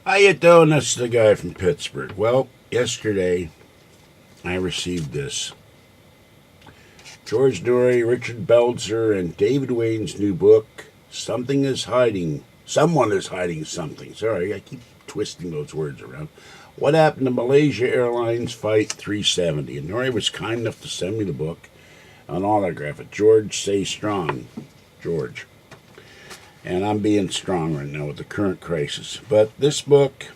How you doing? This is the guy from Pittsburgh. Well, yesterday I received this. George Noory, Richard Belzer, and David Wayne's new book, Something is Hiding. Someone is hiding something. Sorry, I keep twisting those words around. What happened to Malaysia Airlines Flight 370? And Noory was kind enough to send me the book, an autograph it. George, stay strong. George. And I'm being strong right now with the current crisis. But this book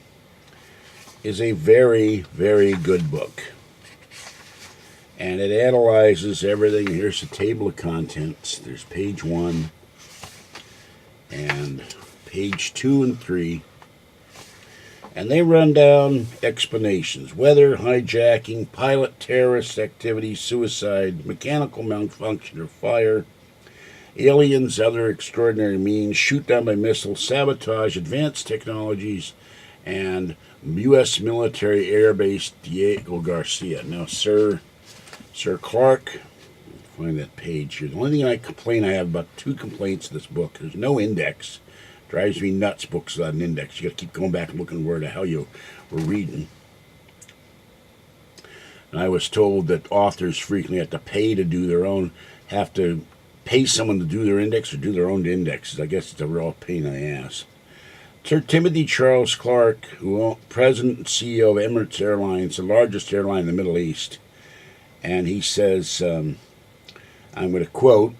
is a very, very good book. And it analyzes everything. Here's the table of contents. There's page 1 and page 2 and 3. And they run down explanations. Weather, hijacking, pilot terrorist activity, suicide, mechanical malfunction or fire, aliens, other extraordinary means, shoot down by missiles, sabotage, advanced technologies, and U.S. military airbase Diego Garcia. Now, Sir Clark, find that page here. The only thing I have about 2 complaints of this book. There's no index. Drives me nuts, books without an index. You got to keep going back and looking where the hell you were reading. And I was told that authors frequently have to pay someone to do their index or do their own indexes. I guess it's a real pain in the ass. Sir Timothy Charles Clark, President and CEO of Emirates Airlines, the largest airline in the Middle East, and he says, I'm going to quote,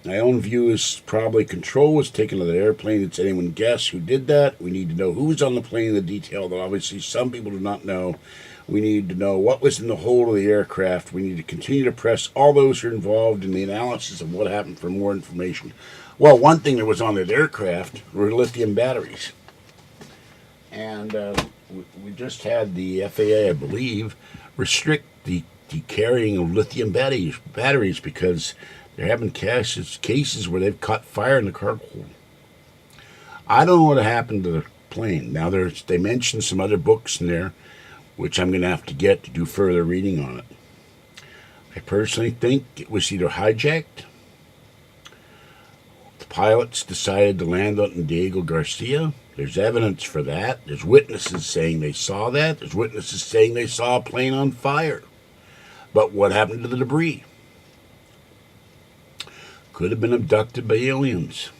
"My own view is probably control was taken of the airplane. Did anyone guess who did that? We need to know who was on the plane in the detail that obviously some people do not know. We need to know what was in the hold of the aircraft. We need to continue to press all those who are involved in the analysis of what happened for more information." Well, one thing that was on that aircraft were lithium batteries. And we just had the FAA, I believe, restrict the carrying of lithium batteries because they're having cases where they've caught fire in the cargo hold. I don't know what happened to the plane. Now, they mentioned some other books in there, which I'm going to have to get to do further reading on it. I personally think it was either hijacked, the pilots decided to land on Diego Garcia. There's evidence for that. There's witnesses saying they saw that. There's witnesses saying they saw a plane on fire. But what happened to the debris? Could have been abducted by aliens.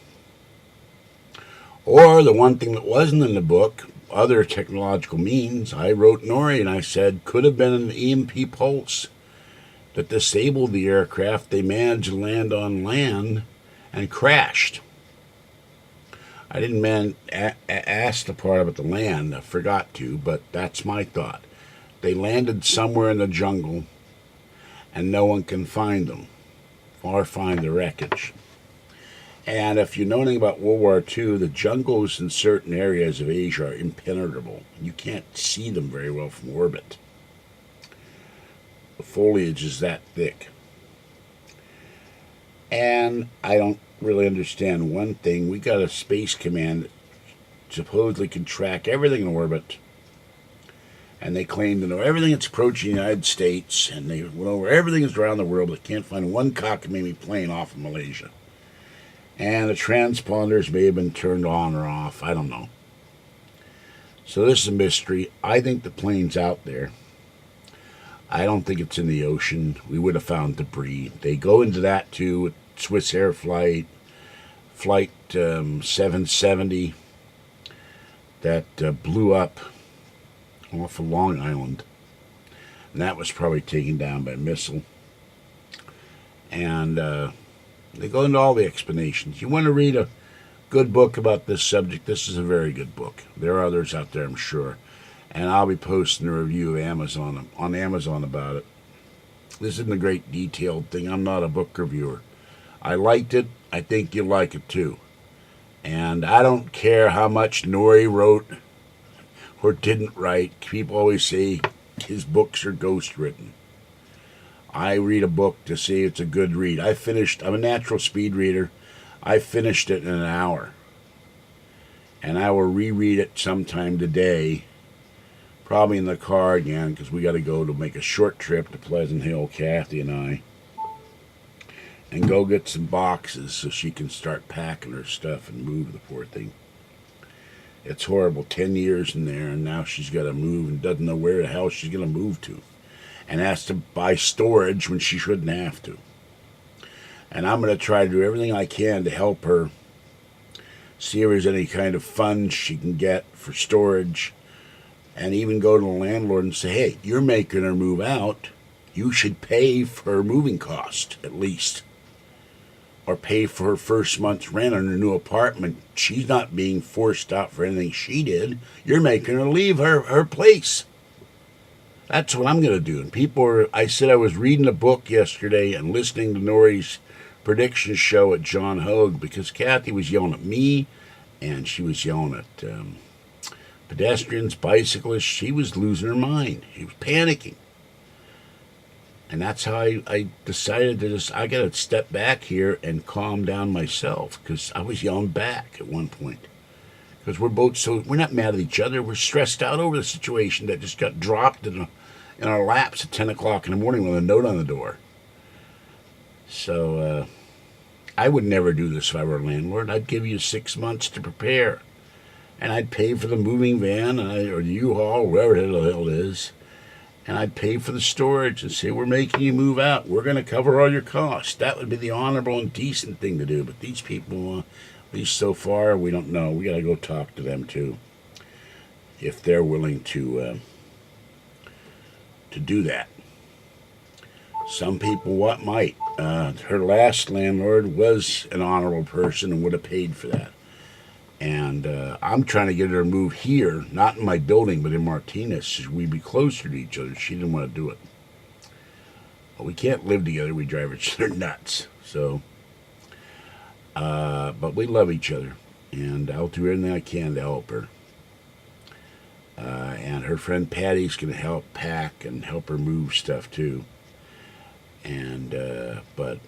Or the one thing that wasn't in the book, other technological means, I wrote Noory and I said, could have been an EMP pulse that disabled the aircraft. They managed to land on land and crashed. I didn't ask the part about the land. I forgot to, but that's my thought. They landed somewhere in the jungle and no one can find them or find the wreckage. And if you know anything about World War II, the jungles in certain areas of Asia are impenetrable. You can't see them very well from orbit. The foliage is that thick. And I don't really understand one thing. We got a space command that supposedly can track everything in orbit. And they claim to know everything that's approaching the United States. And they went over everything that's around the world, but they can't find one cockamamie plane off of Malaysia. And the transponders may have been turned on or off. I don't know. So this is a mystery. I think the plane's out there. I don't think it's in the ocean. We would have found debris. They go into that too with Swiss Air Flight 770 that blew up off of Long Island. And that was probably taken down by a missile. And they go into all the explanations. You want to read a good book about this subject, this is a very good book. There are others out there, I'm sure. And I'll be posting a review of Amazon on Amazon about it. This isn't a great detailed thing. I'm not a book reviewer. I liked it. I think you'll like it too. And I don't care how much Noory wrote or didn't write. People always say his books are ghost written. I read a book to see it's a good read. I'm a natural speed reader. I finished it in an hour. And I will reread it sometime today. Probably in the car again, because we got to go to make a short trip to Pleasant Hill, Kathy and I. And go get some boxes so she can start packing her stuff and move the poor thing. It's horrible. 10 years in there, and now she's got to move and doesn't know where the hell she's going to move to. And has to buy storage when she shouldn't have to. And I'm going to try to do everything I can to help her see if there's any kind of funds she can get for storage. And even go to the landlord and say, hey, you're making her move out. You should pay for her moving cost, at least. Or pay for her first month's rent on her new apartment. She's not being forced out for anything she did. You're making her leave her place. That's what I'm going to do. And I said I was reading a book yesterday and listening to Noory's prediction show at John Hogue because Kathy was yelling at me and she was yelling at pedestrians, bicyclists. She was losing her mind. She was panicking. And that's how I decided to I got to step back here and calm down myself because I was yelling back at one point. Because we're not mad at each other. We're stressed out over the situation that just got dropped in our laps at 10 o'clock in the morning with a note on the door. So I would never do this if I were a landlord. I'd give you 6 months to prepare. And I'd pay for the moving van or the U-Haul, wherever the hell it is. And I'd pay for the storage and say, we're making you move out. We're going to cover all your costs. That would be the honorable and decent thing to do. But these people, at least so far, we don't know. We got to go talk to them, too, if they're willing to do that. Some people might. Her last landlord was an honorable person and would have paid for that. And I'm trying to get her to move here, not in my building, but in Martinez, so we'd be closer to each other. She didn't want to do it. Well, we can't live together. We drive each other nuts. So, but we love each other, and I'll do everything I can to help her. And her friend Patty's going to help pack and help her move stuff, too. And, but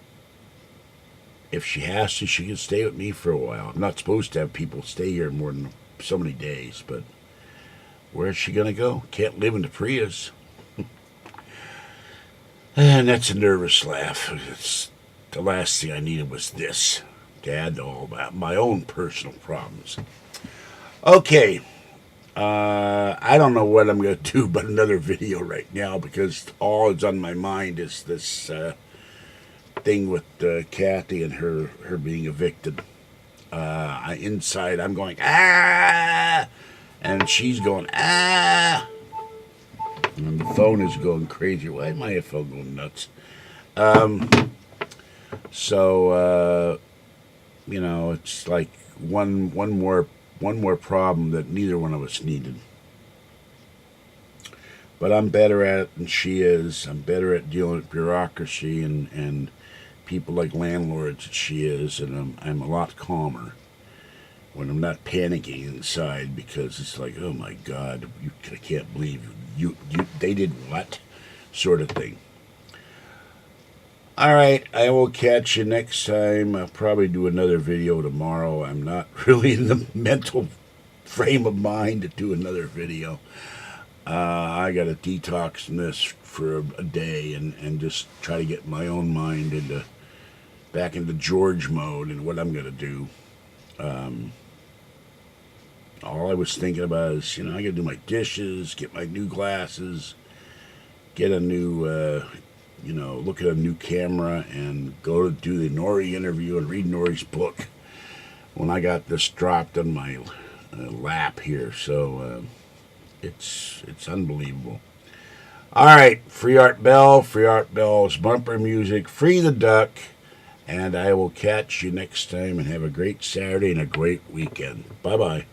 if she has to, she can stay with me for a while. I'm not supposed to have people stay here more than so many days, but where's she going to go? Can't live in the Prius. And that's a nervous laugh. It's the last thing I needed was this, to add to all that, my own personal problems. Okay. I don't know what I'm going to do but another video right now because all that's on my mind is this thing with Kathy and her being evicted. Inside I'm going, ah! And she's going, ah! And the phone is going crazy. Why is my phone going nuts? So, it's like one more problem that neither one of us needed. But I'm better at it than she is. I'm better at dealing with bureaucracy and people like landlords than she is, and I'm a lot calmer when I'm not panicking inside because it's like, oh my God, I can't believe they did what, sort of thing. All right, I will catch you next time. I'll probably do another video tomorrow. I'm not really in the mental frame of mind to do another video. I got to detox from this for a day and just try to get my own mind back into George mode and what I'm going to do. All I was thinking about is, I got to do my dishes, get my new glasses, get a new, look at a new camera and go to do the Noory interview and read Noory's book when I got this dropped on my lap here. So it's unbelievable. All right, Free Art Bell, FreeArtBell'sBumperMusic, Free the Duck, and I will catch you next time and have a great Saturday and a great weekend. Bye-bye.